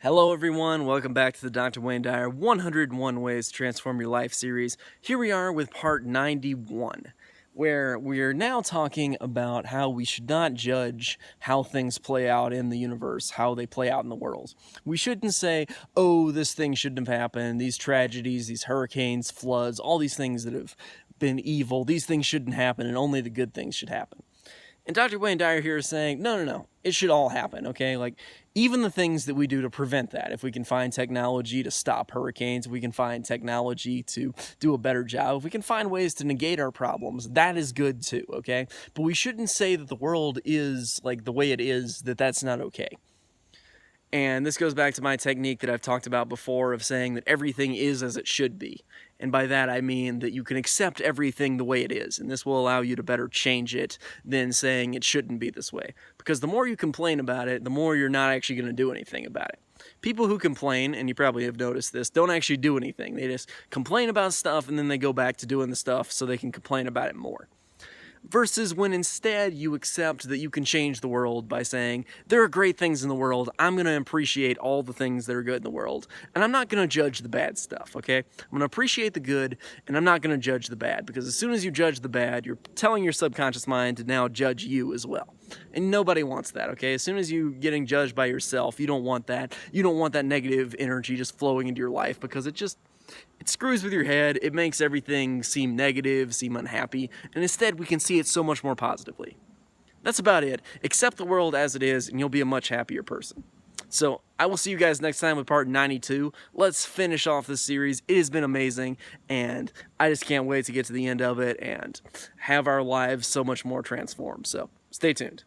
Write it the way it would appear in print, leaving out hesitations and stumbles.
Hello everyone, welcome back to the Dr. Wayne Dyer 101 Ways to Transform Your Life series. Here we are with part 91, where we are now talking about how we should not judge how things play out in the universe, how they play out in the world. We shouldn't say, oh, this thing shouldn't have happened, these tragedies, these hurricanes, floods, all these things that have been evil, these things shouldn't happen and only the good things should happen. And Dr. Wayne Dyer here is saying, no, it should all happen, okay? Like, even the things that we do to prevent that, if we can find technology to stop hurricanes, if we can find technology to do a better job, if we can find ways to negate our problems, that is good too, okay? But we shouldn't say that the world is, like, the way it is, that's not okay. And this goes back to my technique that I've talked about before of saying that everything is as it should be. And by that I mean that you can accept everything the way it is, and this will allow you to better change it than saying it shouldn't be this way. Because the more you complain about it, the more you're not actually going to do anything about it. People who complain, and you probably have noticed this, don't actually do anything. They just complain about stuff and then they go back to doing the stuff so they can complain about it more. Versus when instead you accept that you can change the world by saying, there are great things in the world, I'm going to appreciate all the things that are good in the world, and I'm not going to judge the bad stuff, okay? I'm going to appreciate the good, and I'm not going to judge the bad, because as soon as you judge the bad, you're telling your subconscious mind to now judge you as well. And nobody wants that, okay? As soon as you're getting judged by yourself, you don't want that. You don't want that negative energy just flowing into your life, because it screws with your head, it makes everything seem negative, seem unhappy, and instead we can see it so much more positively. That's about it. Accept the world as it is, and you'll be a much happier person. So, I will see you guys next time with part 92. Let's finish off this series. It has been amazing, and I just can't wait to get to the end of it and have our lives so much more transformed. So, stay tuned.